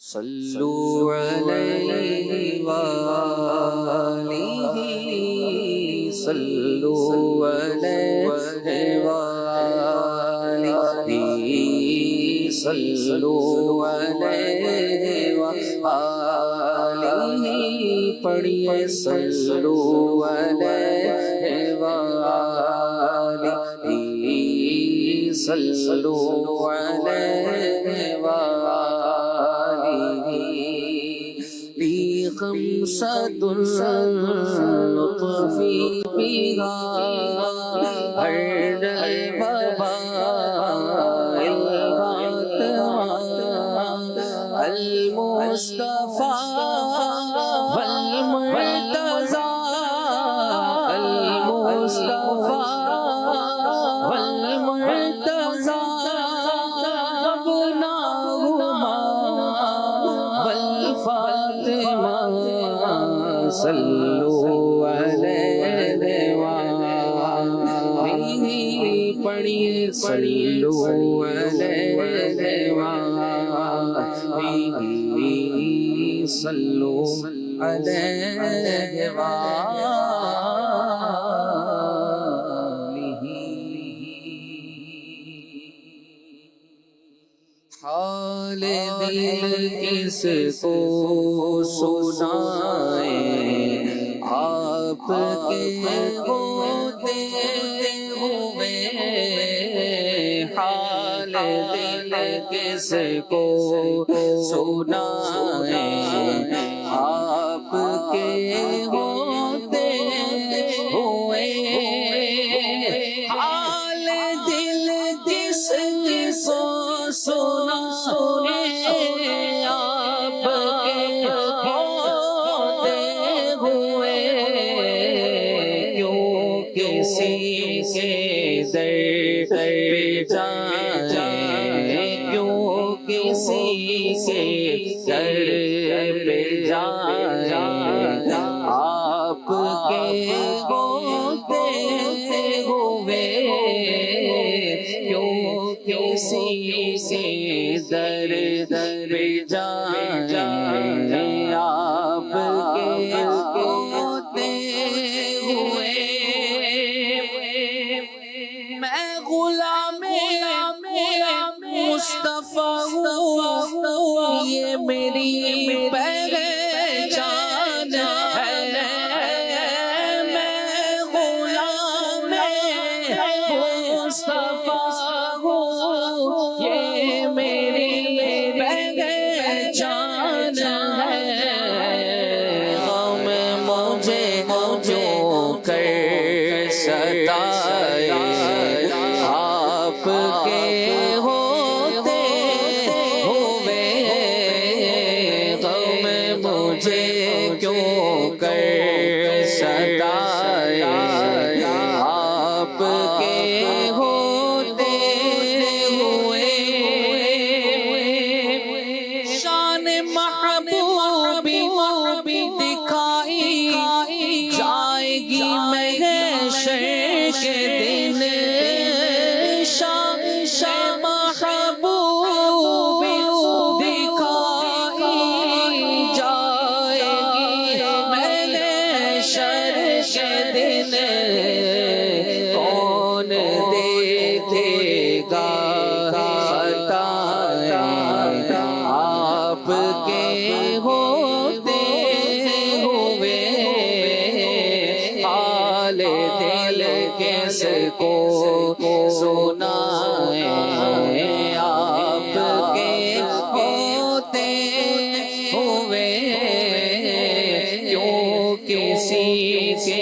صلوا علیہ وآلہ صلوا علیہ وآلہ صلوا علیہ وآلہ پڑھیے صلوا علیہ وآلہ صلوا علیہ وآلہ لی خمسۃ نطفی بہا ہر الوباء الغاتمہ المصطفیٰ والمرتضیٰ المصطفیٰ والمرتضیٰ صلوا علیہ وآلہ پڑھیے صلوا علیہ وآلہ صلوا علیہ وآلہ حال دل کس کو سنائیں آپ کے ہوتے ہوئے حال دل کس کو سنائیں آپ کے ہوتے ہوئے حال دل کس کو سنائیں آپ کے ہوتے ہوئے کیوں کسی کے در پہ جائیں کیوں کسی کے در پہ جائیں آپ کے ہوتے ہوئے کیوں کسی کے در پہ جائیں آپ کے ہوتے ہوئے میں غلام مصطفیٰ ہوں یہ میری پہچان ہے میں غلام مصطفیٰ ہوں یہ میری پہچان ہے غم مجھے جو کر ستائے آپ کے ہوتے ہوئے غم مجھے کیوں کر ستائے آپ کے ہوتے ہوئے شان محبوبی دکھائی جائے گی محشر کے دن شان محبوبی دکھائی جائے گی محشر کے دن کون دیکھے گا خطائیں آپ کے ہوتے ہوئے حال دل کس کو سنائیں آپ کے ہوتے ہوئے کیوں کسی کے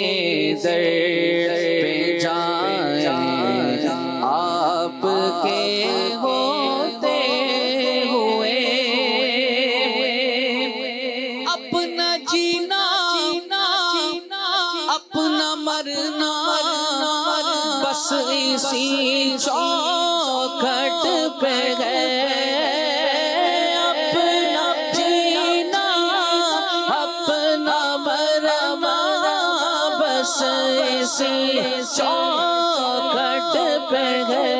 در پہ جائیں آپ کے ہوتے ہوئے اپنا جینا اپنا مرنا بس اسی چوکھٹ پہ ہے اپنا جینا اپنا مرنا بس اسی چوکھٹ پہ ہے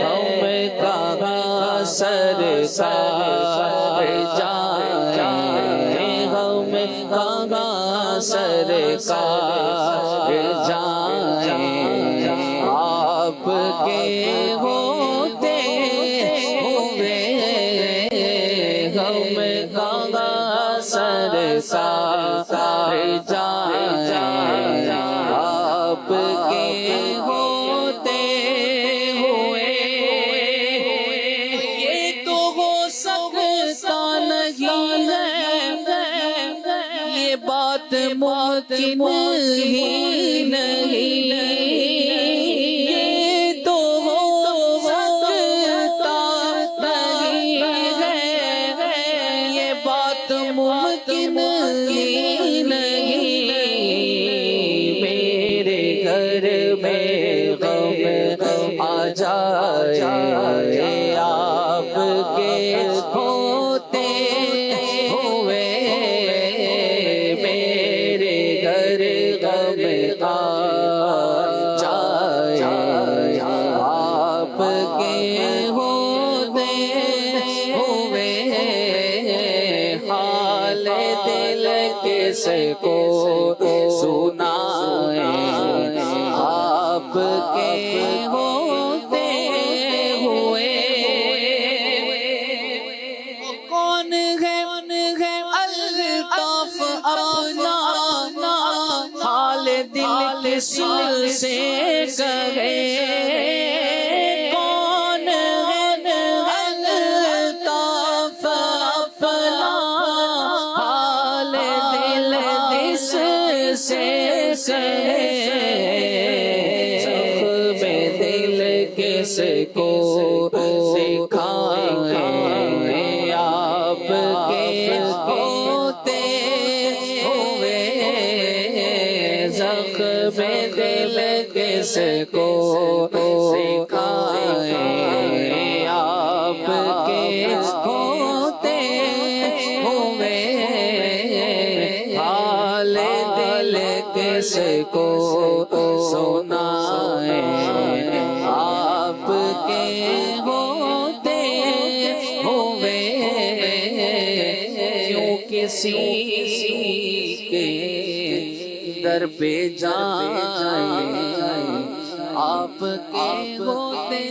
ہم کہاں سرسار جائیں غم کہاں سرکار جائیں آپ کے ہوتے ہوئے غم کہاں سرکار جائیں آپ کے ہوتے ہوئے یہ تو ہو سکتا نہیں ہے یہ بات ممکن ہی نہیں یہ تو ہو سکتا نہیں ہے یہ بات ممکن ہی نہیں میرے گھر میں غم آ جائے آپ کے ہوتے ہوئے میرے گھر غم آ جائے آپ کے ہوتے ہوئے حال دل کس کو سنائیں آپ کے ہوتے ہوئے کون ہے الطاف اپنا حال دل کس سے کہے کون ہے الطاف اپنا حال دل کس سے کہے زخم دل کس کو دکھائیں آپ کے ہوتے ہوئے زخم دل کس کو دکھائیں آپ کے ہوتے ہوئے حال دل کس کو سنائیں آپ کے ہوتے ہوئے کیوں کسی کے در پہ جائیں آپ کے ہوتے